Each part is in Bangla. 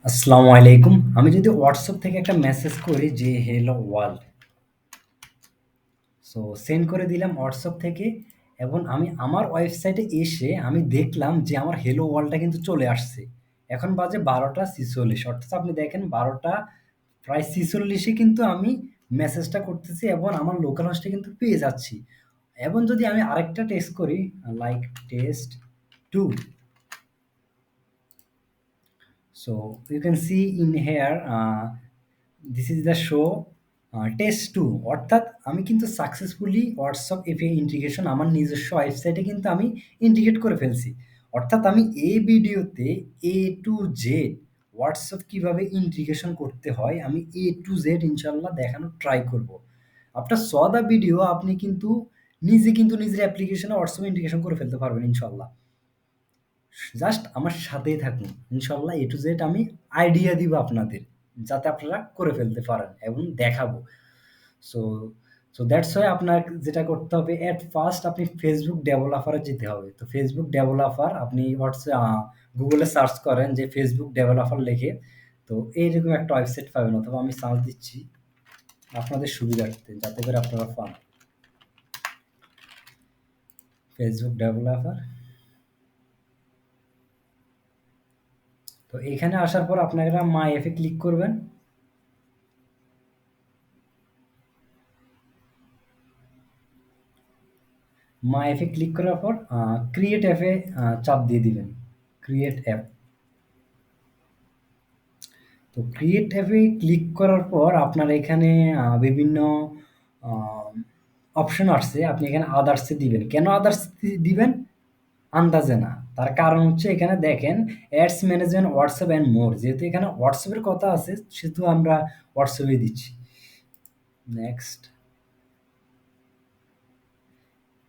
আসসালামু আলাইকুম। আমি যদি WhatsApp থেকে একটা মেসেজ করি যে হ্যালো ওয়ার্ল্ড, সো সেন্ড করে দিলাম WhatsApp থেকে এবং আমি আমার ওয়েবসাইটে এসে আমি দেখলাম যে আমার হ্যালো ওয়ার্ল্ডটা কিন্তু চলে আসছে। এখন বাজে ১২টা ৪৬ অর্থাৎ আপনি দেখেন ১২টা প্রায় ৪৬ এ কিন্তু আমি মেসেজটা করতেছি এবং আমার লোকাল হোস্টে কিন্তু পেয়ে যাচ্ছি। এবং যদি আমি আরেকটা টেস্ট করি like test 2, so you can see in here this is the show test 2 অর্থাৎ আমি কিন্তু সাকসেসফুলি হোয়াটসঅ্যাপ এপিআই ইন্টিগ্রেশন আমার নিজস্ব ওয়েবসাইটে কিন্তু আমি ইন্টিগ্রেট করে ফেলছি। অর্থাৎ আমি এই ভিডিওতে এ টু জেড হোয়াটসঅ্যাপ কিভাবে ইন্টিগ্রেশন করতে হয় আমি এ টু জেড ইনশাল্লাহ দেখানোর ট্রাই করব। আফটার স দ্য ভিডিও আপনি কিন্তু নিজে কিন্তু নিজের অ্যাপ্লিকেশনে হোয়াটসঅ্যাপ ইন্টিগ্রেশন করে ফেলতে পারবেন ইনশাল্লাহ। জাস্ট আমার সাথেই থাকুন। ইনশাআল্লাহ A to Z আমি আইডিয়া দিব আপনাদের। যাতে আপনারা করে ফেলতে পারেন এবং দেখাবো। সো সো দ্যাটস হোয়াই আপনার যেটা করতে হবে এট ফার্স্ট আপনি Facebook ডেভেলপারে যেতে হবে। তো Facebook ডেভেলপার আপনি গুগলে সার্চ করেন যে Facebook ডেভেলপার লিখে তো এইরকম একটা ওয়েবসাইট পাবেন অথবা আমি সার্চ দিচ্ছি আপনাদের সুবিধার্থে যাতে করে আপনারা পান। Facebook developer. তো এখানে আসার পর আপনারা মাই অ্যাপে ক্লিক করবেন। মাই অ্যাপে ক্লিক করার পর ক্রিয়েট অ্যাপে চাপ দিয়ে দিবেন। Create app. তো ক্রিয়েট অ্যাপে ক্লিক করার পর আপনার এখানে বিভিন্ন অপশন আসছে। আপনি এখানে আদার্সে দিবেন। কেন আদার্স দিবেন? আন্দাজে না। তার কারণ হচ্ছে এখানে দেখেন ads management, WhatsApp and more. যেহেতু এখানে হোয়াটসঅ্যাপের কথা আছে সেহেতু আমরা হোয়াটসঅ্যাপে দিচ্ছি। নেক্সট।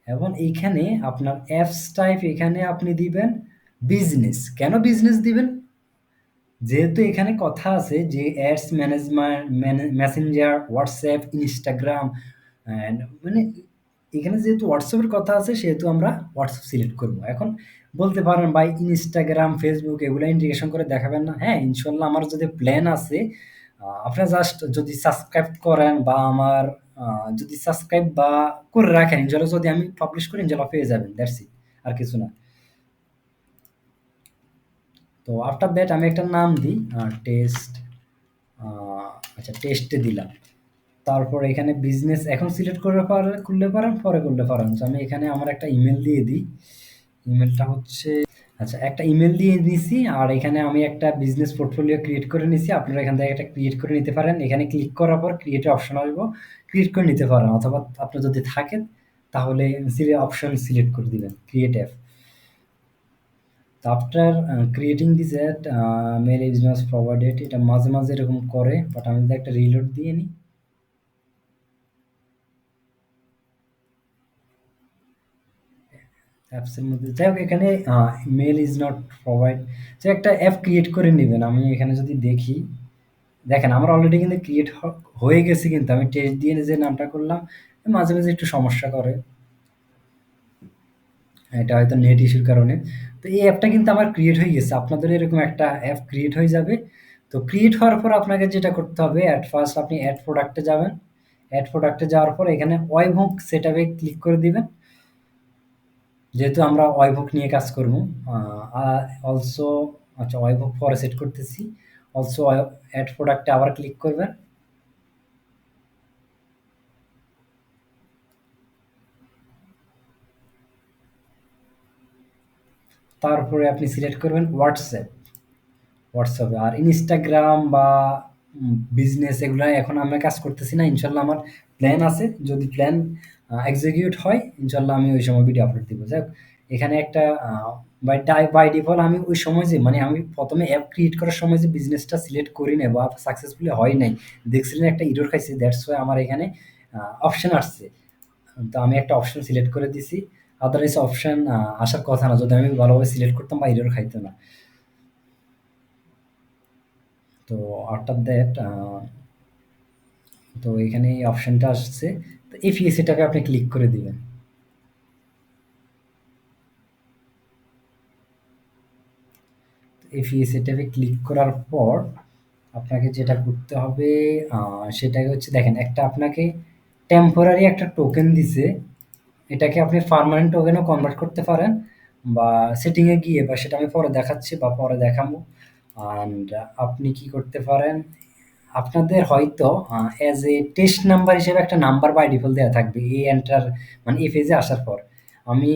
এবং এইখানে আপনার অ্যাপস টাইপ এখানে আপনি দিবেন বিজনেস। কেন বিজনেস দিবেন? যেহেতু এখানে কথা আছে যে ads management, Messenger, WhatsApp, Instagram and মানে এখানে যেহেতু হোয়াটসঅ্যাপের কথা আছে সেহেতু আমরা হোয়াটসঅ্যাপ সিলেক্ট করব। এখন বলতে পারেন ভাই ইনস্টাগ্রাম, ফেসবুক এগুলা ইন্টিগ্রেশন করে দেখাবেন না? হ্যাঁ, ইনশাল্লাহ আমার যদি প্ল্যান আছে আপনারা জাস্ট যদি সাবস্ক্রাইব করেন বা আমার যদি সাবস্ক্রাইব বা করে রাখেন ইনশাল্লাহ যদি আমি পাবলিশ করি ইনশাল্লাহ পেয়ে যাবেন। That's it. আর কিছু না। তো আফটার দ্যাট আমি একটা নাম দিই টেস্ট। আচ্ছা টেস্টে দিলাম। তারপর এখানে বিজনেস এখন সিলেক্ট করে করলে পারেন, পরে করলে পারেন। তো আমি এখানে আমার একটা ইমেল দিয়ে দিই। ইমেলটা হচ্ছে আচ্ছা একটা ইমেল দিয়ে দিছি আর এখানে আমি একটা বিজনেস পোর্টফোলিও ক্রিয়েট করে নিছি। আপনারা এখান থেকে একটা ক্রিয়েট করে নিতে পারেন। এখানে ক্লিক করার পর ক্রিয়েট অপশন আসবো। ক্রিয়েট করে নিতে পারেন অথবা আপনার যদি থাকেন তাহলে অপশন সিলেক্ট করে দিবেন ক্রিয়েট অ্যাপ। তো after creating this add mail is not provided এটা মাঝে মাঝে এরকম করে বাট আমি যদি একটা রিলোড দিয়ে নিই অ্যাপসের মধ্যে যাই হোক এখানে মেল ইজ নট প্রোভাইড যে একটা অ্যাপ ক্রিয়েট করে নেবেন। আমি এখানে যদি দেখি দেখেন আমার অলরেডি কিন্তু ক্রিয়েট হয়ে গেছে কিন্তু আমি টেস্ট দিয়ে যে নামটা করলাম মাঝে মাঝে একটু সমস্যা করে। এটা হয়তো নেট ইস্যুর কারণে। তো এই অ্যাপটা কিন্তু আমার ক্রিয়েট হয়ে গেছে। আপনাদের এরকম একটা অ্যাপ ক্রিয়েট হয়ে যাবে। তো ক্রিয়েট হওয়ার পর আপনাকে যেটা করতে হবে এট ফার্স্ট আপনি এড প্রোডাক্টে যাবেন। এড প্রোডাক্টে যাওয়ার পর এখানে ওয়েবহুক সেটআপে ক্লিক করে দিবেন। যেহেতু আমরা ওয়েবহুক নিয়ে কাজ করব অলসো আচ্ছা ওয়েবহুক পরে সেট করতেছি। অলসো এড প্রোডাক্টে আবার ক্লিক করবেন। তারপরে আপনি সিলেক্ট করবেন হোয়াটসঅ্যাপ। হোয়াটসঅ্যাপে আর ইনস্টাগ্রাম বা বিজনেস এগুলা এখন আমরা কাজ করতেছি না। ইনশাল্লাহ আমার প্ল্যান আছে। যদি প্ল্যান এক্সিকিউট হয় ইনশাল্লাহ আমি ওই সময় ভিডিও আপলোড দিব। যাই হোক এখানে একটা বাই ডিফল্ট আমি ওই সময় যে মানে আমি প্রথমে অ্যাপ ক্রিয়েট করার সময় যে বিজনেসটা সিলেক্ট করি নাই বা সাকসেসফুলি হয় নাই দেখছিলেন একটা ইরর খাইছি দ্যাটস ওয়াই আমার এখানে অপশন আসছে। তো আমি একটা অপশন সিলেক্ট করে দিছি। আদারওয়াইজ অপশন আসার কথা না যদি আমি ভালোভাবে সিলেক্ট করতাম বা ইরর খাইতো না। তো আফটার দ্যাট তো এখানে এই অপশনটা আসছে। তো এফইএসিটাকে আপনি ক্লিক করে দিবেন। এফইএ সেটআপে ক্লিক করার পর আপনাকে যেটা করতে হবে সেটাই হচ্ছে দেখেন একটা আপনাকে টেম্পোরারি একটা টোকেন দিছে। এটাকে আপনি পার্মানেন্ট টোকেনও কনভার্ট করতে পারেন বা সেটিংয়ে গিয়ে বা সেটা আমি পরে দেখাচ্ছি বা পরে দেখাবো। অ্যান্ড আপনি কি করতে পারেন আপনাদের হয়তো অ্যাজ এ টেস্ট নাম্বার হিসেবে একটা নাম্বার বাই ডিফল্ট দেওয়া থাকবে এই এন্টার মানে এই ফেজে আসার পর আমি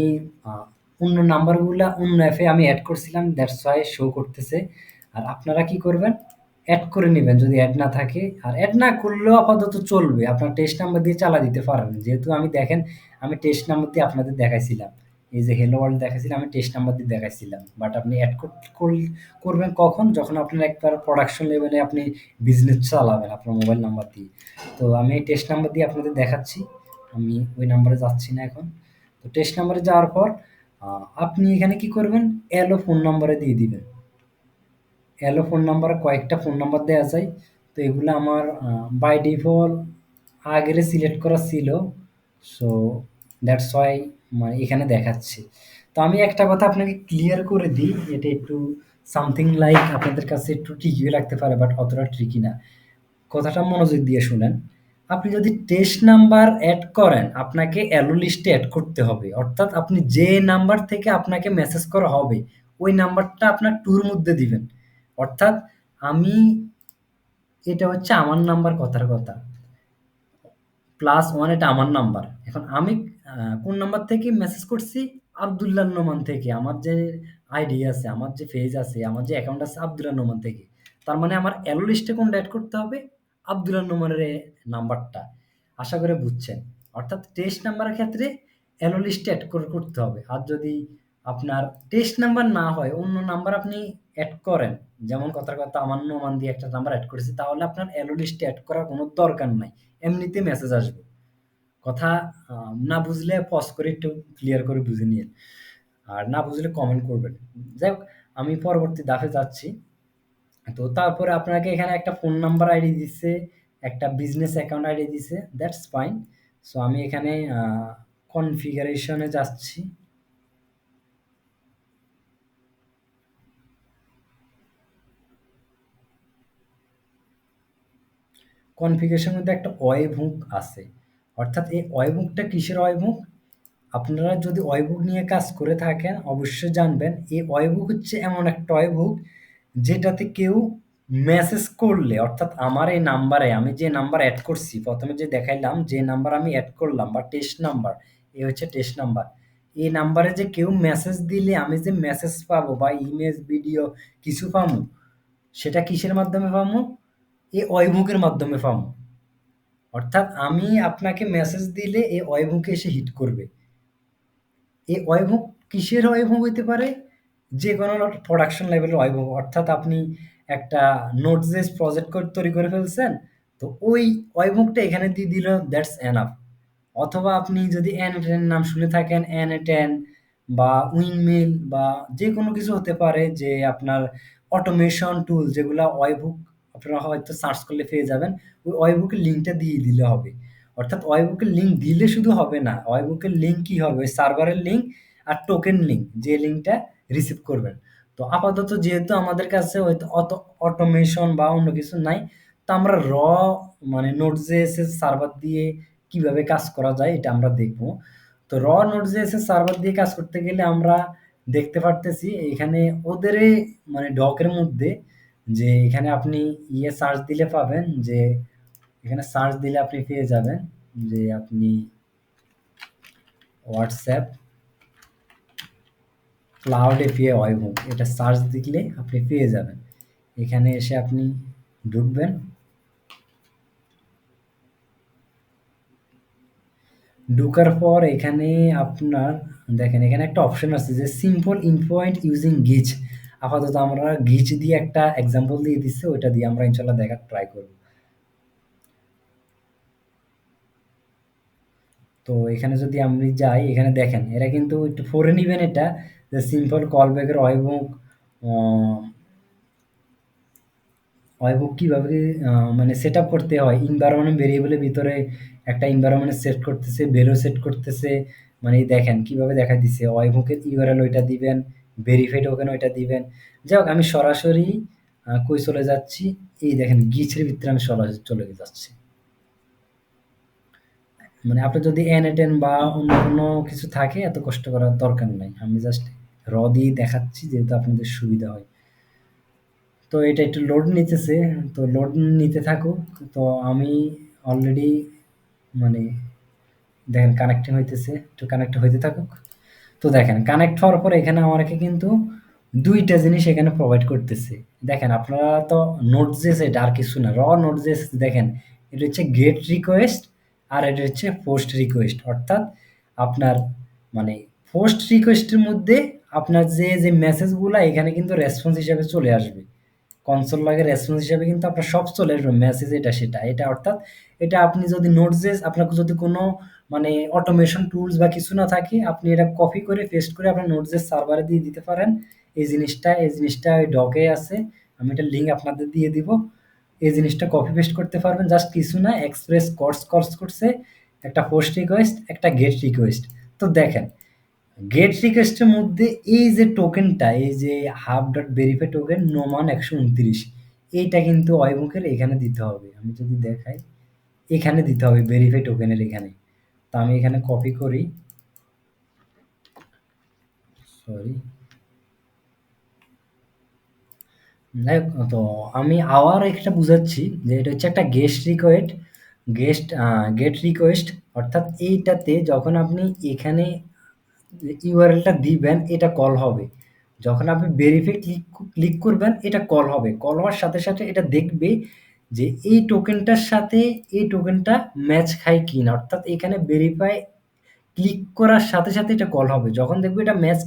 অন্য নাম্বারগুলা অন্য অ্যাপে আমি অ্যাড করছিলাম দ্যাটস ওয়াই শো করতেছে। আর আপনারা কি করবেন অ্যাড করে নেবেন যদি অ্যাড না থাকে আর অ্যাড না করলেও আপাতত চলবে আপনার টেস্ট নাম্বার দিয়ে চালা দিতে পারেন যেহেতু আমি দেখেন আমি টেস্ট নাম্বার দিয়ে আপনাদের দেখাইছিলাম এই যে হেলো ওয়ার্ল্ড দেখাইছিলাম আমি টেস্ট নাম্বার দিয়ে দেখাইছিলাম বাট আপনি অ্যাড করবেন কখন যখন আপনার একবার প্রোডাকশন লেভেলে আপনি বিজনেস চালাবেন আপনার মোবাইল নাম্বার দিয়ে। তো আমি এই টেস্ট নাম্বার দিয়ে আপনাদের দেখাচ্ছি। আমি ওই নাম্বারে যাচ্ছি না এখন। তো টেস্ট নাম্বারে যাওয়ার পর আপনি এখানে কি করবেন এলো ফোন নাম্বারে দিয়ে দিবেন। এলো ফোন নাম্বারে কয়েকটা ফোন নাম্বার দেয়া যায়। তো এগুলো আমার বাই ডিফল্ট আগের সিলেক্ট করা ছিল। সো দ্যাটস ওয়াই মানে এখানে দেখাচ্ছে। তো আমি একটা কথা আপনাকে ক্লিয়ার করে দিই। এটা একটু সামথিং লাইক আপনাদের কাছে একটু ট্রিকিও লাগতে পারে বাট অতটা ট্রিকি না। কথাটা মনোযোগ দিয়ে শুনেন। আপনি যদি টেস্ট নাম্বার এড করেন, আপনাকে এলো লিস্টে এড করতে হবে। অর্থাৎ আপনি যে নাম্বার থেকে আপনাকে মেসেজ করা হবে, ওই নাম্বারটা আপনার টুর মধ্যে দিবেন। অর্থাৎ আমি এটা হচ্ছে আমার নাম্বার কথার কথা। +1 এটা আমার নাম্বার। এখন আমি কোন নাম্বার থেকে মেসেজ করছি? আব্দুল্লাহ নোমান থেকে। আমার যে আইডি আছে, আমার যে পেজ আছে, আমার যে অ্যাকাউন্ট আছে আব্দুল্লাহ নোমান থেকে। তার মানে আমার এলো লিস্টে কোনটা এড করতে হবে? আব্দুল্লাহ নোমানের নাম্বারটা। আশা করে বুঝছেন। অর্থাৎ টেস্ট নাম্বারের ক্ষেত্রে এলো লিস্টে এড করতে হবে। আর যদি আপনার টেস্ট নাম্বার না হয়, অন্য নাম্বার আপনি এড করেন, যেমন কথার কথা আমার নোমান দিয়ে একটা নাম্বার এড করেছি, তাহলে আপনার এলো লিস্টে এড করার কোনো দরকার নাই। এমনিতে মেসেজ আসবে। কথা না বুঝলে পজ করে একটু ক্লিয়ার করে বুঝে নিয়েন। আর না বুঝলে কমেন্ট করবেন। যাই হোক আমি পরবর্তী ধাপে যাচ্ছি। তো তারপরে আপনাকে এখানে একটা ফোন নাম্বার আইডি দিচ্ছে, একটা বিজনেস অ্যাকাউন্ট আইডি দিছে। That's fine. সো আমি এখানে কনফিগারেশন এ যাচ্ছি। কনফিগারেশনের মধ্যে একটা ওয়েবহুক আছে। অর্থাৎ এই ওয়েবহুকটা কিসের ওয়েবহুক? আপনারা যদি ওয়েবহুক নিয়ে কাজ করে থাকেন অবশ্যই জানবেন এই ওয়েবহুক হচ্ছে এমন একটা ওয়েবহুক যেটাতে কেউ মেসেজ করলে অর্থাৎ আমার এই নাম্বারে আমি যে নাম্বার অ্যাড করছি প্রথমে যে দেখাইলাম যে নাম্বার আমি অ্যাড করলাম বা টেস্ট নাম্বার এই হচ্ছে টেস্ট নাম্বার এই নাম্বারে যে কেউ মেসেজ দিলে আমি যে মেসেজ পাবো বা ইমেজ ভিডিও কিছু পাবো সেটা কিসের মাধ্যমে পাবো এই ওয়েবহুকের মাধ্যমে পাবো। অর্থাৎ আমি আপনাকে মেসেজ দিলে এই ওয়েবহুকে এসে হিট করবে। এই ওয়েবহুক কিসের ওয়েবহুক হইতে পারে? যেকোনো প্রোডাকশন লেভেলের ওয়েবহুক। অর্থাৎ আপনি একটা নোড.জেএস প্রজেক্ট তৈরি করে ফেলছেন। তো ওই ওয়েবহুকটা এখানে দিয়ে দিল দ্যাটস এনাফ। অথবা আপনি যদি n10 নাম শুনে থাকেন n10 বা উইন্ডমিল বা যেকোনো কিছু হতে পারে যে আপনার অটোমেশন টুল যেগুলা ওয়েবহুক আপনারা হয়তো সার্চ করলে পেয়ে যাবেন। ওই ওয়েবহুকের লিঙ্কটা দিয়ে দিলে হবে। অর্থাৎ ওয়েবহুকের লিঙ্ক দিলে শুধু হবে না। ওয়েবহুকের লিঙ্ক কি হবে? ওই সার্ভারের লিঙ্ক আর টোকেন লিঙ্ক যে লিঙ্কটা রিসিভ করবেন। তো আপাতত যেহেতু আমাদের কাছে হয়তো অত অটোমেশন বা অন্য কিছু নাই, তো আমরা মানে নোড.জেএস এর সার্ভার দিয়ে কিভাবে কাজ করা যায় এটা আমরা দেখব। তো নোড.জেএস এর সার্ভার দিয়ে কাজ করতে গেলে আমরা দেখতে পারতেছি এখানে ওদেরই মানে ডকের মধ্যে যে এখানে আপনি সার্চ দিলে পাবেন যে এখানে সার্চ দিলে আপনি পেয়ে যাবেন যে আপনি হোয়াটসঅ্যাপ ক্লাউড এপিআই ওয়েবহুক এটা সার্চ দিলে আপনি পেয়ে যাবেন। এখানে এসে আপনি ঢুকবেন। ঢোকার পর এখানে আপনার দেখেন এখানে একটা অপশন আছে যে সিম্পল ইনপয়েন্ট ইউজিং গিচ। আপাতত আমরা গিচ দিয়ে একটা এক্সাম্পল দিয়ে দিচ্ছে ওইটা দিয়ে আমরা ইনশাল্লাহ দেখার ট্রাই করব। তো এখানে যদি আমি যাই এখানে দেখেন এরা কিন্তু একটু পড়ে নিবেন এটা যে সিম্পল কল ব্যাকের ওয়েবহুক ওয়েবহুক কিভাবে মানে সেট আপ করতে হয় এনভায়রনমেন্ট ভেরিয়েবলের ভিতরে একটা এনভায়রনমেন্ট সেট করতেছে ভ্যালু সেট করতেছে মানে দেখেন কিভাবে দেখা দিচ্ছে ওয়েবহুকের ইউআরএল ওইটা দিবেন ভেরিফাই টোকেন ওইটা দিবেন। যাই হোক আমি সরাসরি কই চলে যাচ্ছি, এই দেখেন গিচের ভিতরে আমি সরাসরি চলে যাচ্ছি। মানে আপনার যদি N10 বা অন্য কোনো কিছু থাকে এত কষ্ট করার দরকার নাই। আমি জাস্ট দিয়ে দেখাচ্ছি যেহেতু আপনাদের সুবিধা হয়। তো এটা একটু লোড নিতেছে, তো লোড নিতে থাকুক। তো আমি অলরেডি মানে দেখেন কানেক্টিং হইতেছে, একটু কানেক্ট হইতে থাকুক। তো দেখেন কানেক্ট হওয়ার পরে এখানে আমাকে কিন্তু ২ টা জিনিস এখানে প্রোভাইড করতেছে। দেখেন আপনারা তো Node.js এটা আর কিছু না। Node.js দেখেন এটা হচ্ছে গেট রিকোয়েস্ট আর এটা হচ্ছে পোস্ট রিকোয়েস্ট। অর্থাৎ আপনার মানে পোস্ট রিকোয়েস্টের মধ্যে আপনার যে মেসেজগুলা এখানে কিন্তু রেসপন্স হিসাবে চলে আসবে। কনসোল লগে রেসপন্স হিসাবে কিন্তু আপনার সব চলে আসবে, মেসেজ এটা সেটা। এটা অর্থাৎ এটা আপনি যদি Node.js আপনার যদি কোনো মানে অটোমেশন টুলস বা কিছু না থাকে, আপনি এটা কপি করে পেস্ট করে আপনার Node.js সার্ভারে দিয়ে দিতে পারেন। এই জিনিসটা ওই ডকে আছে। আমি এটার লিঙ্ক আপনাদের দিয়ে দিব। এই জিনিসটা কপি পেস্ট করতে পারবেন। জাস্ট কিছু না, এক্সপ্রেস কোর্স করছে, একটা পোস্ট রিকোয়েস্ট, একটা গেট রিকোয়েস্ট। তো দেখেন গেট রিকোয়েস্টের মধ্যে এই যে টোকেনটা, এই যে hub dot verify token Noman ১২৯, এইটা কিন্তু অয়মুখের এখানে দিতে হবে। আমি যদি দেখাই, এখানে দিতে হবে ভেরিফাই টোকেনের এখানে। তো আমি এখানে কপি করি, সরি। যাই হোক, তো আমি আবার একটা বুঝাচ্ছি যে এটা হচ্ছে একটা গেট রিকোয়েস্ট। অর্থাৎ এইটাতে যখন আপনি এখানে ইউআরএলটা দিবেন এটা কল হবে। যখন আপনি ভেরিফাই ক্লিক করবেন এটা কল হবে। কল হওয়ার সাথে সাথে এটা দেখবে যে এই টোকেনটার সাথে এই টোকেনটা ম্যাচ খায় কিনা। অর্থাৎ এখানে ভেরিফাই ক্লিক করার সাথে সাথে এটা কল হবে। যখন দেখবে এটা ম্যাচ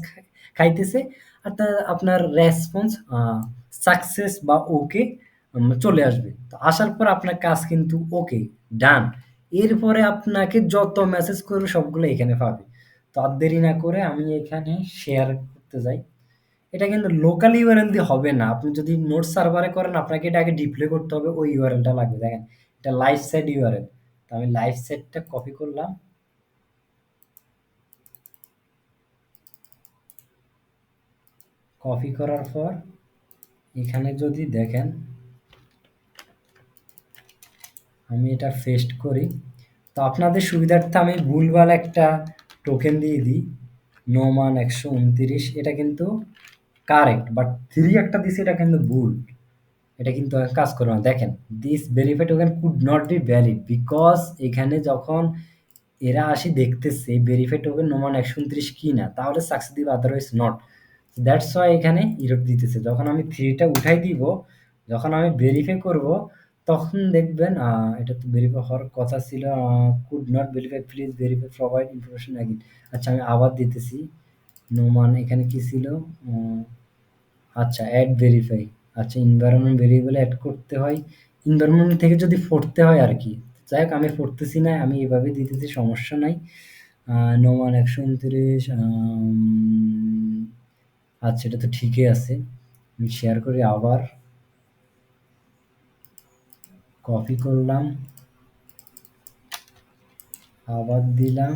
খাইতেছে আর আপনার রেসপন্স সাকসেস বা ওকে চলে আসবে। তো আসার পর আপনার কাজ কিন্তু ওকে, ডান। এরপরে আপনাকে যত মেসেজ করবে সবগুলো এখানে পাবে। তো আর দেরি না করে আমি এখানে শেয়ার করতে যাই। এটা কিন্তু লোকাল ইউআরএল দিয়ে হবে না। আপনি যদি নোড সার্ভারে করেন আপনাকে এটা আগে ডিপ্লয় করতে হবে, ওই ইউআরএলটা লাগবে। দেখেন এটা লাইভ সাইট ইউআরএল। তো আমি লাইভ সাইটটা কপি করলাম। কপি করার পর এখানে যদি দেখেন আমি এটা পেস্ট করি। তো আপনাদের সুবিধার্থে আমি ভুলভাল একটা টোকেন দিয়ে দিই, নোমান ১২৯। এটা কিন্তু কারেক্ট, বাট 3 একটা দিছি এটা কিন্তু ভুল। এটা কিন্তু কাজ করবে না। দেখেন this verify token could not be valid because এখানে যখন এরা আসি দেখতেছে ভেরিফাই টোকেন নোমান ১২৯ কি না, তাহলে সাকসেস দিবে, আদারওয়াইজ নট। দ্যাটস ওয়াই এখানে ইরর দিতেছে। যখন আমি 3 টা উঠাই দিব, যখন আমি ভেরিফাই করব, তখন দেখবেন এটা তো ভেরিফাই হওয়ার কথা ছিল। Could not verify, please verify provide information again. আচ্ছা আমি আবার দিতেছি। নোমান এখানে কি ছিল? উম আচ্ছা এড ভেরিফাই। আচ্ছা এনভায়রনমেন্ট ভেরিয়েবল এড করতে হয়। এনভায়রনমেন্ট থেকে যদি পড়তে হয় আরকি। যাই হোক আমি পড়তেছি না। আমি এভাবেই দিতেছি, সমস্যা নাই। নোমান ১২৯ আচ্ছা এটা তো ঠিকই আছে। আমি শেয়ার করি আবার। কপি করলাম, আবার দিলাম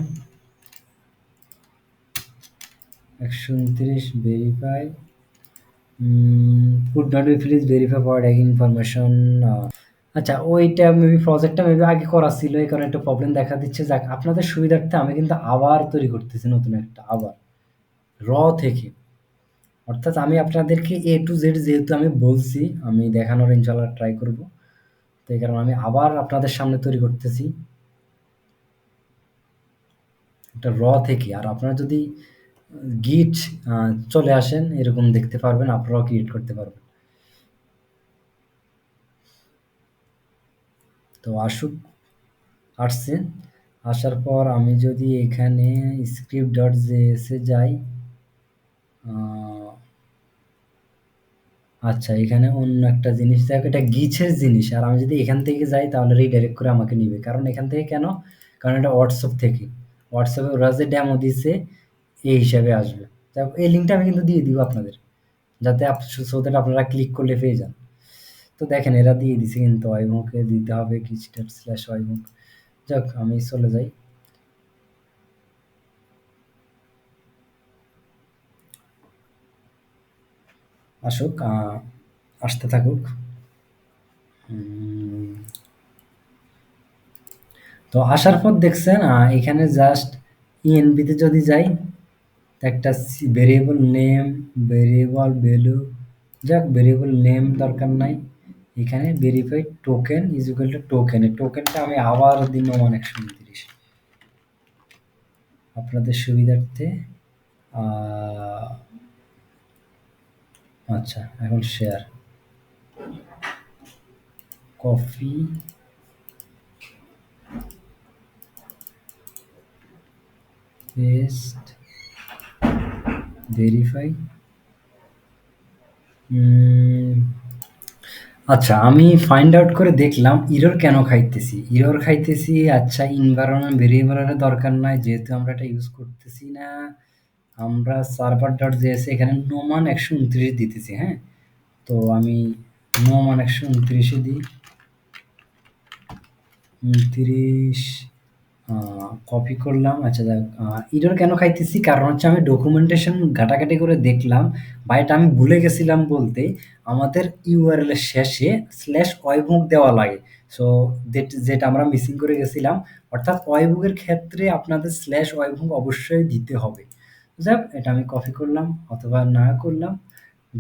১২৯ verify. Could not be please verify for tagging information. আচ্ছা ওইটা মেবি প্রজেক্টটা মেবি আগে করা ছিল, এই কারণে একটু প্রবলেম দেখা দিচ্ছে। যাক আপনাদের সুবিধার্থে আমি কিন্তু আবার তৈরি করতেছি নতুন একটা, আবার র থেকে। অর্থাৎ আমি আপনাদেরকে এ টু জেড যেহেতু আমি বলছি, আমি দেখানোর ইনশাল্লাহ ট্রাই করব। তো এই কারণে আমি আবার আপনাদের সামনে তৈরি করতেছি একটা থেকে। আর আপনারা যদি গিট চলে আসেন এরকম দেখতে পারবেন, আপনারাও ক্রিয়েট করতে পারবেন। তো আসুক, আসছে। আসার পর আমি যদি এখানে script.js এ যাই, আচ্ছা এখানে অন্য একটা জিনিস দেখ, এটা গিচের জিনিস। আর আমি যদি এখান থেকে যাই তাহলে রিডাইরেক্ট করে আমাকে নিবে। কারণ এখান থেকে কেন? কারণ এটা হোয়াটসঅ্যাপ থেকে। হোয়াটসঅ্যাপে ওরা যে ডেমো দিছে এই হিসাবে আসবে। এই লিঙ্কটা আমি কিন্তু দিয়ে দিব আপনাদের, যাতে সো দ্যাট আপনারা ক্লিক করলে পেয়ে যান। তো দেখেন এরা দিয়ে দিছে কিন্তু অয়মুখে দিতে হবে কিচটার/অয়মুখ। যাক আমি চলে যাই। আসুক, আসতে থাকুক। উম, তো আসার পর দেখছেন এখানে জাস্ট ইএনবিতে যদি যাই, তো একটা ভেরিয়েবল নেম, ভেরিয়েবল ভ্যালু, যাক ভেরিয়েবল নেম দরকার নাই। এখানে verified token is equal to token, এই টোকেনটা আমি আবার দিন 129 আপনাদের সুবিধার্থে। আহ, আচ্ছা, এখন শেয়ার কফি পেস্ট ভেরিফাই। আচ্ছা, আমি ফাইন্ড আউট করে দেখলাম এরর কেন খাইতেছি। এরর খাইতেছি, আচ্ছা এনভায়রনমেন্ট ভেরিয়েবলের দরকার নাই, যেহেতু আমরা এটা ইউজ করতেছি না। আমরা সার্ভার ডট জেএস এখানে নোমান 129 দিতেছি, হ্যাঁ? তো আমি নোমান 129 দিই। 29 কপি করলাম। আচ্ছা যাক, এরর কেন খাইতেছি? কারণ হচ্ছে আমি ডকুমেন্টেশন ঘাটাঘাটি করে দেখলাম, বা এটা আমি ভুলে গেছিলাম বলতে, আমাদের ইউআরএল এর শেষে স্ল্যাশ ওয়েবহুক দেওয়া লাগে। সো যেটা আমরা মিসিং করে গেছিলাম, অর্থাৎ ওয়েবহুকের ক্ষেত্রে আপনাদের স্ল্যাশ ওয়েবহুক অবশ্যই দিতে হবে। যাক, এটা আমি কপি করলাম অথবা না করলাম,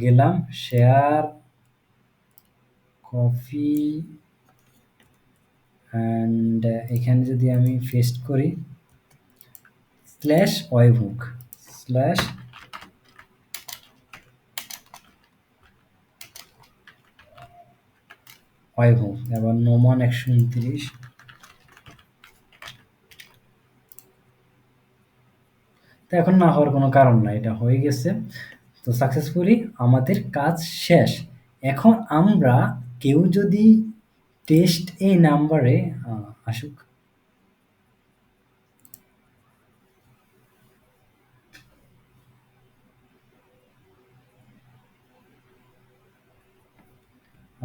গেলাম শেয়ার কপি অ্যান্ড এখানে যদি আমি পেস্ট করি স্ল্যাশ ওয়েবহুক, স্ল্যাশ ওয়েবহুক, এবার নোমান 129। তো এখন না হওয়ার কোনো কারণ নাই, এটা হয়ে গেছে। তো সাকসেসফুলি আমাদের কাজ শেষ। এখন আমরা কেউ যদি টেস্ট এই নাম্বারে আসুক,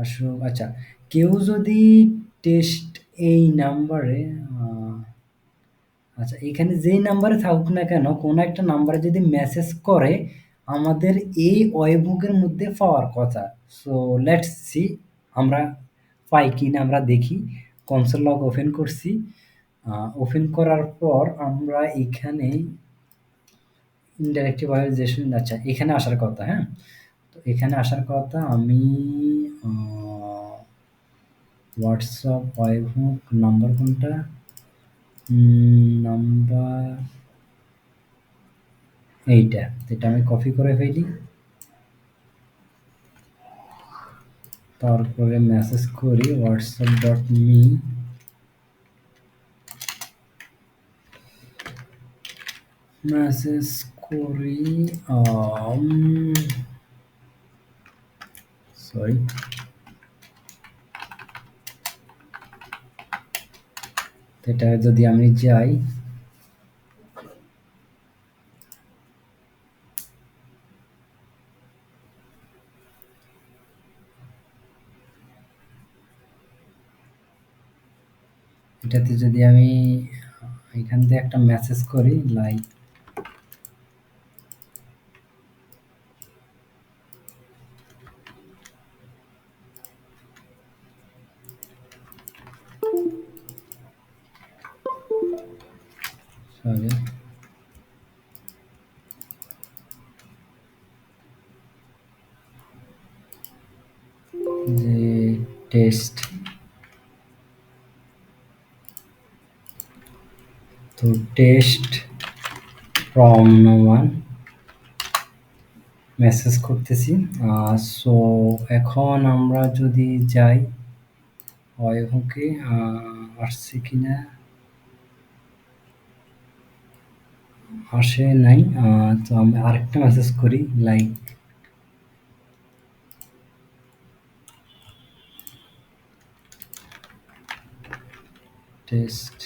আসুক, আচ্ছা কেউ যদি টেস্ট এই নাম্বারে আচ্ছা এখানে যেই নাম্বারে থাকুক না কেন, কোনো একটা নাম্বারে যদি মেসেজ করে, আমাদের এই ওয়েবহুকের মধ্যে পাওয়ার কথা। সো লেটস সি আমরা পাই কি না, আমরা দেখি। কনসোল লগ ওপেন করছি। ওপেন করার পর আমরা এখানে ইনডাইরেক্টলি ভায়োলেশন, আচ্ছা এখানে আসার কথা, হ্যাঁ? তো এখানে আসার কথা, আমি হোয়াটসঅ্যাপ ওয়েবহুক নাম্বার কোনটা? নাম্বার এইটা, এটা আমি কপি করে ফেলি। তারপরে মেসেজ করি হোয়াটসঅ্যাপ ডট মি, মেসেজ করি সরি, এটা যদি আমি যাই, এটাতে যদি আমি এখান থেকে একটা মেসেজ করি লাইক, সরি, যে টেস্ট, তো test from no one message করতেছি। সো এখন আমরা যদি যাই ওকে, আসছে কিনা, আসে নাই। তো আমি আরেকটা মেসেজ করি লাইক টেস্ট।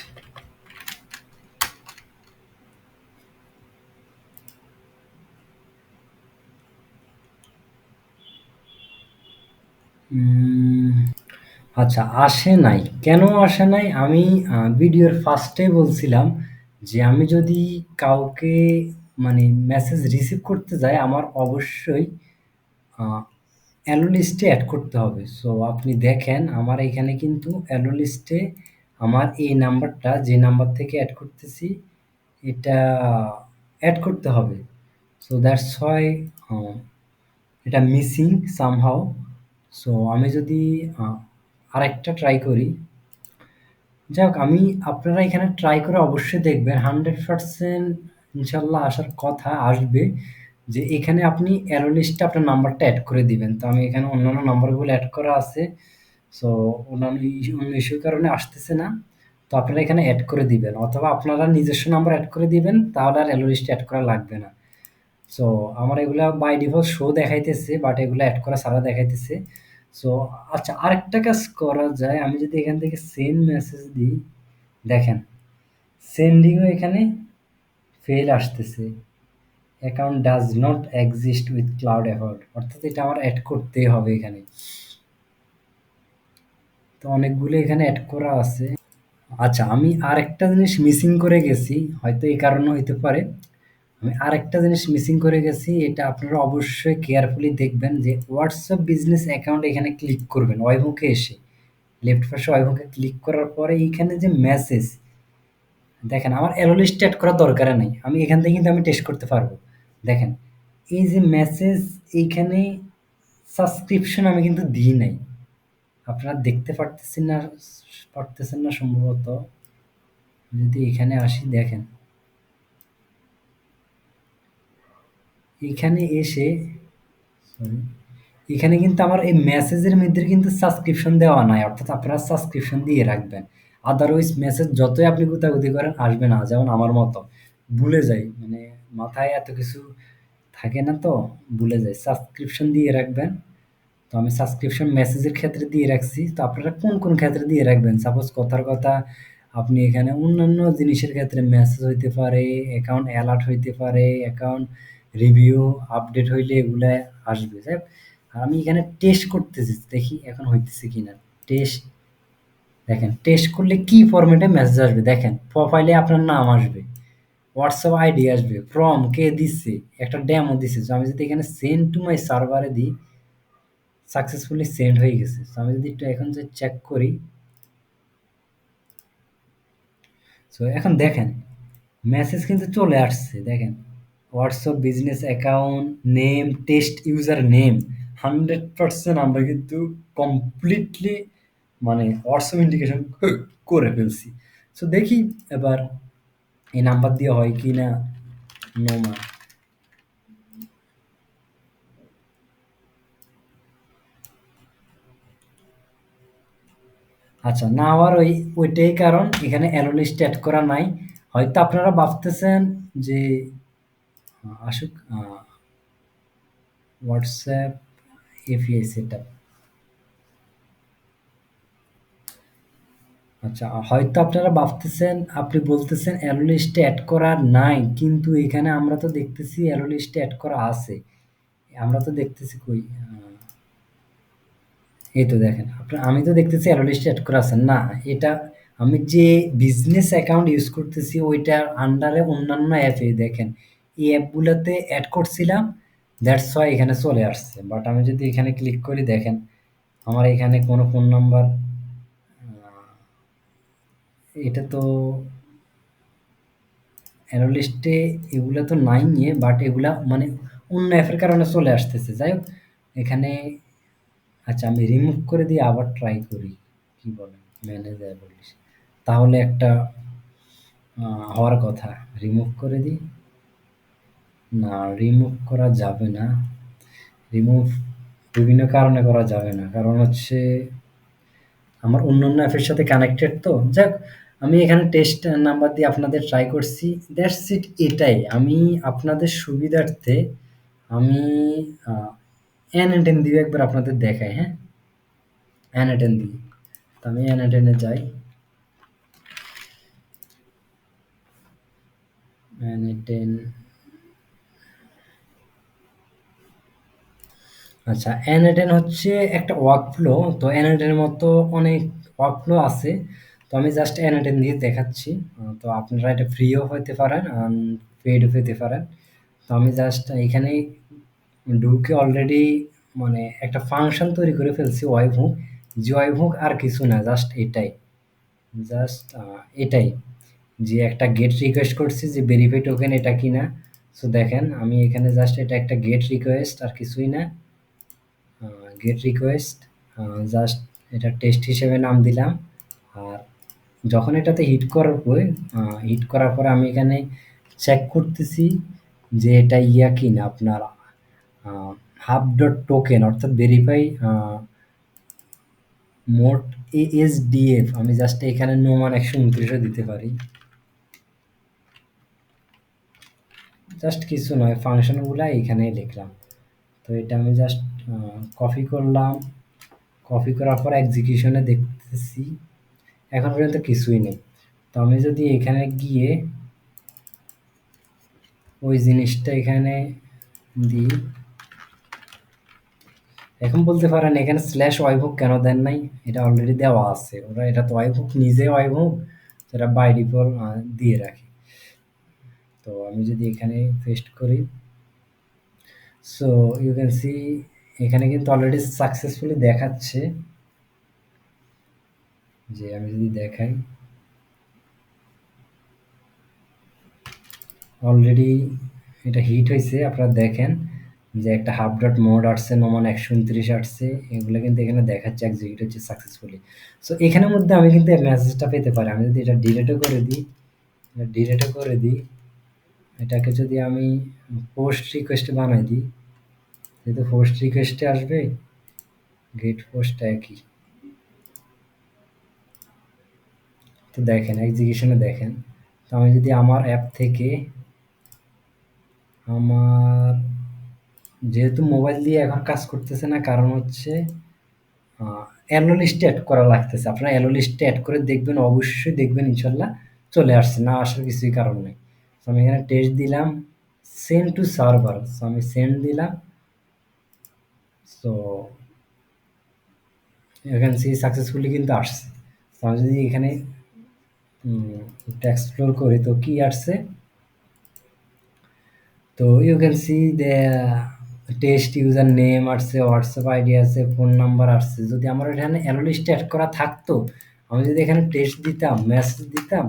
আচ্ছা আসে নাই, কেন আসে নাই? আমি ভিডিওর ফার্স্টে বলছিলাম যে আমি যদি কাউকে মানে মেসেজ রিসিভ করতে যাই, আমার অবশ্যই অ্যালো লিস্টে অ্যাড করতে হবে। সো আপনি দেখেন আমার এখানে কিন্তু অ্যালো লিস্টে আমার এই নাম্বারটা যে নাম্বার থেকে অ্যাড করতেছি এটা অ্যাড করতে হবে। সো দ্যাটস হোয়াই এটা মিসিং সামহাউ। সো আমি যদি আরেকটা ট্রাই করি, যাই হোক আমি আপনারা এখানে ট্রাই করে অবশ্যই দেখবেন 100% ইনশাল্লাহ আসার কথা আসবে যে এখানে আপনি অ্যারো লিস্টে আপনার নাম্বারটা অ্যাড করে দিবেন। তো আমি এখানে অন্যান্য নাম্বারগুলো অ্যাড করা আছে। সো অন্যান্য অন্য ইস্যুর কারণে আসতেছে না। তো আপনারা এখানে অ্যাড করে দিবেন অথবা আপনারা নিজস্ব নাম্বার অ্যাড করে দিবেন, তাহলে আর অ্যারো লিস্টে অ্যাড করা লাগবে না। সো আমার এগুলা বাই ডিফল্ট শো দেখাইতেছে, বাট এগুলা এড করা ছাড়া দেখাইতেছে। সো আচ্ছা, আরেকটা কাজ করা যায়, আমি যদি এখান থেকে সেন্ড মেসেজ দিই, দেখেন সেন্ডিংও এখানে ফেল আসতেছে। Account does not exist with cloud account, অর্থাৎ এটা আমার অ্যাড করতেই হবে এখানে। তো অনেকগুলো এখানে অ্যাড করা আছে। আচ্ছা, আমি আরেকটা জিনিস মিসিং করে গেছি, হয়তো এই কারণে হইতে পারে। আমি আরেকটা জিনিস মিসিং করে গেছি, এটা আপনারা অবশ্যই কেয়ারফুলি দেখবেন যে হোয়াটসঅ্যাপ বিজনেস অ্যাকাউন্ট এখানে ক্লিক করবেন ওয়েবহুকে এসে। লেফট পাশে ওয়েবহুকে ক্লিক করার পরে এইখানে যে মেসেজ, দেখেন আমার অ্যালো লিস্ট এড করার দরকার নাই। আমি এখান থেকে কিন্তু আমি টেস্ট করতে পারবো। দেখেন এই যে মেসেজ, এইখানে সাবস্ক্রিপশন আমি কিন্তু দিই নাই। আপনারা দেখতে পারতেছেন না সম্ভবত। যদি এখানে আসি, দেখেন এখানে এসে, সরি, এখানে কিন্তু আমার এই মেসেজের মধ্যে কিন্তু সাবস্ক্রিপশন দেওয়া নাই, অর্থাৎ আপনারা সাবস্ক্রিপশন দিয়ে রাখবেন। আদারওয়াইজ মেসেজ যতই আপনি গুতাগুতি করেন আসবে না, যেমন আমার মতো ভুলে যাই, মানে মাথায় এত কিছু থাকে না, তো ভুলে যাই। সাবস্ক্রিপশন দিয়ে রাখবেন। তো আমি সাবস্ক্রিপশন মেসেজের ক্ষেত্রে দিয়ে রাখছি। তো আপনারা কোন কোন ক্ষেত্রে দিয়ে রাখবেন? সাপোজ কথার কথা, আপনি এখানে অন্যান্য জিনিসের ক্ষেত্রে মেসেজ হইতে পারে, অ্যাকাউন্ট অ্যালার্ট হইতে পারে, অ্যাকাউন্ট রিভিউ আপডেট হইলে এগুলা আসবে। যাই হোক, আমি এখানে টেস্ট করতেছি, দেখি এখন হইতেছে কিনা। টেস্ট, দেখেন টেস্ট করলে কি ফরম্যাটে মেসেজ আসবে, দেখেন প্রোফাইলে আপনার নাম আসবে, হোয়াটসঅ্যাপ আইডি আসবে, ফ্রম কে দিচ্ছে, একটা ডেমো দিচ্ছে। তো আমি যদি এখানে সেন্ড টু মাই সার্ভারে দিই, সাকসেসফুলি সেন্ড হয়ে গেছে। তো আমি যদি একটু এখন যে চেক করি, সো এখন দেখেন মেসেজ কিন্তু চলে আসছে। দেখেন WhatsApp business account name, test user name, 100% আমরা কিন্তু কমপ্লিটলি মানে হোয়াটসঅ্যাপ ইন্ডিকেশন করে ফেলছি। সো দেখি এবার এই নাম্বার দিয়ে হয় কি না। নোমা, আচ্ছা, না হওয়ার ওইটাই কারণ, এখানে অ্যালো লিস্ট অ্যাড করা নাই। হয়তো আপনারা ভাবতেছেন যে আসুক হোয়াটসঅ্যাপ এপিআই সেটআপ। আচ্ছা, হয়তো আপনারা ভাবতেছেন, আপনি বলতেছেন অ্যালো লিস্টে এড করা নাই, কিন্তু এখানে আমরা তো দেখতেছি অ্যালো লিস্টে এড করা আছে। আমরা তো দেখতেছি কই, এই তো দেখেন আপনার, আমি তো দেখতেছি অ্যালো লিস্টে এড করা আছে না। এটা আমি যে বিজনেস অ্যাকাউন্ট ইউজ করতেছি ওইটার আন্ডারে অন্যান্য অ্যাপে দেখেন এই অ্যাপগুলোতে অ্যাড করছিলাম, দ্যাটস ওয়াই এখানে চলে আসছে। বাট আমি যদি এখানে ক্লিক করি, দেখেন আমার এখানে কোনো ফোন নাম্বার, এটা তো অ্যারো লিস্টে এগুলা তো নাই নিয়ে, বাট এগুলা মানে অন্য অ্যাপের কারণে চলে আসতেছে। যাই হোক, এখানে আচ্ছা আমি রিমুভ করে দিয়ে আবার ট্রাই করি। কি বলেন? Manage arrow list. তাহলে একটা হওয়ার কথা। রিমুভ করে দিই। না, রিমুভ করা যাবে না। রিমুভ বিভিন্ন কারণে করা যাবে না। কারণ হচ্ছে আমার অন্যান্য অ্যাপের সাথে কানেক্টেড তো। যাক, আমি এখানে টেস্ট নাম্বার দিয়ে আপনাদের ট্রাই করছি। দ্যাটস ইট, এটাই। আমি আপনাদের সুবিধার্থে আমি আ N10 দিয়ে একবার আপনাদের দেখাই, হ্যাঁ? N10 দিয়ে। তো আমি N10 এ যাই। N10, আচ্ছা, N10 হচ্ছে একটা ওয়ার্কফ্লো। তো N10 এর মতো অনেক ওয়ার্কফ্লো আছে। তো আমি জাস্ট N10 দিয়ে দেখাচ্ছি। তো আপনারা এটা ফ্রিও হইতে পারেন, পেইডও পেতে পারেন। তো আমি জাস্ট এখানে ঢুকে অলরেডি মানে একটা ফাংশন তৈরি করে ফেলছি ওয়েব হুক, যে ওয়েব হুক আর কিছু না, জাস্ট এটাই, জাস্ট এটাই, যে একটা গেট রিকোয়েস্ট করছি যে ভেরিফাই টোকেন এটা কিনা। সো দেখেন আমি এখানে জাস্ট এটা একটা গেট রিকোয়েস্ট আর কিছুই না, গেট রিকোয়েস্ট, জাস্ট এটা টেস্ট হিসেবে নাম দিলাম। আর যখন এটাতে হিট করার পরে আমি এখানে চেক করতেছি যে এটা ইয়া কিনা আপনার হাব ডট টোকেন অর্থাৎ ভেরিফাই মোট এএসডিএফ, আমি জাস্ট এখানে নোমান 129 দিতে পারি, জাস্ট কিছু নয় ফাংশনগুলো এখানেই লিখলাম। তো এটা আমি জাস্ট কপি করলাম, কপি করার পর এক্সিকিউশনে দেখতেছি এখন পর্যন্ত কিছুই নেই। তো আমি যদি এখানে গিয়ে ওই জিনিসটা এখানে দিই, এখন বলতে পারেন এখানে স্ল্যাশ ওয়াইভুক কেন দেন নাই, এটা অলরেডি দেওয়া আছে, ওরা এটা তো ওয়াইভুক নিজে ওয়াইভুক সেটা বাই ডিফল্ট দিয়ে রাখে। তো আমি যদি এখানে পেস্ট করি, সো ইউ ক্যান সি এখানে কিন্তু অলরেডি সাকসেসফুলি দেখাচ্ছে, যে আমি যদি দেখাই অলরেডি এটা হিট হয়েছে, আপনারা দেখেন যে একটা হাফ ডট মোড আসছে, নমান 129 আসছে, এগুলো কিন্তু এখানে দেখাচ্ছে এক্সিকিউট হচ্ছে সাকসেসফুলি। সো এখানের মধ্যে আমি কিন্তু মেসেজটা পেতে পারি, আমি যদি এটা ডিলেটও করে দিই, এটা ডিলেটও করে দিই, এটাকে যদি আমি পোস্ট রিকোয়েস্ট বানাই দিই, যেহেতু পোস্ট রিকোয়েস্টে আসবে, গেট পোস্ট একই। তো দেখেন এক্সিকিউশনে দেখেন, তো আমি যদি আমার অ্যাপ থেকে আমার, যেহেতু মোবাইল দিয়ে এখন কাজ করতেছে না, কারণ হচ্ছে অ্যালো লিস্টে অ্যাড করা লাগতেছে, আপনারা অ্যালো লিস্টে অ্যাড করে দেখবেন, অবশ্যই দেখবেন ইনশাল্লাহ চলে আসছে, না আসার কিছুই কারণ নেই। তো আমি এখানে টেস্ট দিলাম, সেন্ড টু সার্ভার, সো আমি সেন্ড দিলাম। সো এখানে সি সাকসেসফুলি কিন্তু আসছে। তো আমি যদি এখানে একটু এক্সপ্লোর করি তো কি আসছে, তো you can see the test user name আসছে, হোয়াটসঅ্যাপ আইডি আছে, ফোন নাম্বার আসছে। যদি আমার এখানে অ্যালো লিস্টে অ্যাড করা থাকতো, আমি যদি এখানে টেস্ট দিতাম, মেসেজ দিতাম,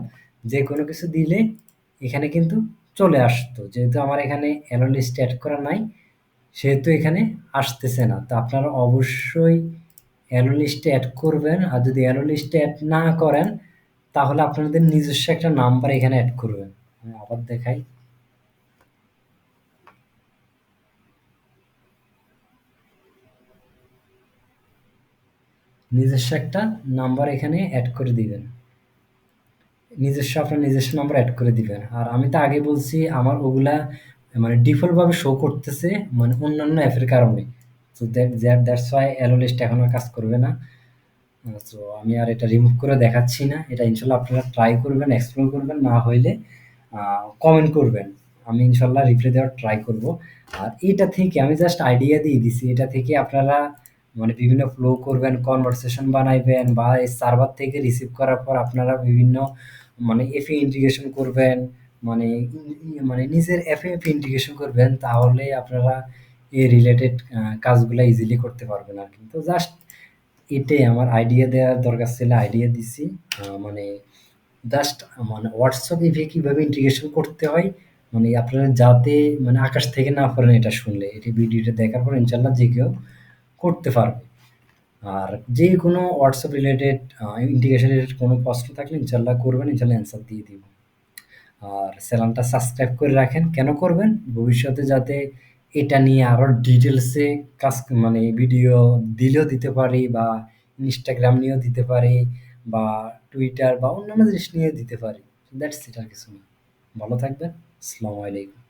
যে কোনো কিছু দিলে এখানে কিন্তু চলে আসতো। যেহেতু আমার এখানে অ্যালো লিস্টে অ্যাড করা নাই, সেহেতু এখানে আসতেছে না। তো আপনারা অবশ্যই অ্যালো লিস্টে অ্যাড করবেন, আর যদি অ্যালো লিস্টে অ্যাড না করেন তাহলে আপনাদের নিজস্ব একটা নাম্বার এখানে অ্যাড করবেন। আমি আবার দেখাই, নিজস্ব একটা নাম্বার এখানে অ্যাড করে দিবেন, আপনার নিজস্ব নাম্বার অ্যাড করে দিবেন। আর আমি তো আগে বলছি আমার ওগুলা মানে ডিফল্ট ভাবে শো করতেছে, মানে অন্যান্য অ্যাপের কারণে। তো দ্যাটস ওয়াই অ্যালো লিস্ট এখন আর কাজ করবে না। তো আমি আর এটা রিমুভ করে দেখাচ্ছি না, এটা ইনশাল্লাহ আপনারা ট্রাই করবেন, এক্সপ্লোর করবেন, না হইলে কমেন্ট করবেন, আমি ইনশাল্লাহ রিপ্লাই দেওয়ার ট্রাই করব। আর এটা থেকে আমি জাস্ট আইডিয়া দিয়ে দিছি, এটা থেকে আপনারা মানে বিভিন্ন ফ্লো করবেন, কনভারসেশন বানাইবেন, বা এই সার্ভার থেকে রিসিভ করার পর আপনারা বিভিন্ন মানে এফএ ইন্টিগ্রেশন করবেন, মানে মানে নিজের এফএ ইন্টিগ্রেশন করবেন, তাহলে আপনারা এই রিলেটেড কাজগুলা ইজিলি করতে পারবেন আর কি। তো জাস্ট এটাই আমার আইডিয়া দেওয়ার দরকার ছিল, আইডিয়া দিছি। মানে জাস্ট মানে হোয়াটসঅ্যাপ এ কিভাবে ইন্টিগ্রেশন করতে হয়, মানে আপনারা যাতে মানে আকাশ থেকে না পড়েন এটা শুনলে, এটি ভিডিওটা দেখার পর ইনশাল্লাহ যে কেউ করতে পারবে। আর যে কোনো হোয়াটসঅ্যাপ রিলেটেড ইন্টিগ্রেশন রিলেটেড কোনো প্রশ্ন থাকলে ইনশাল্লাহ করবেন, ইনশাল্লাহ অ্যান্সার দিয়ে দিব। আর চ্যানেলটা সাবস্ক্রাইব করে রাখেন, কেন করবেন, ভবিষ্যতে যাতে এটা নিয়ে আরো ডিটেলসে কাজ মানে ভিডিও দিলেও দিতে পারি, বা ইনস্টাগ্রাম নিয়েও দিতে পারি, বা টুইটার বা অন্যান্য জিনিস নিয়েও দিতে পারি। দ্যাটস ইট, আর কিছু না। ভালো থাকবেন। আসসালামু আলাইকুম।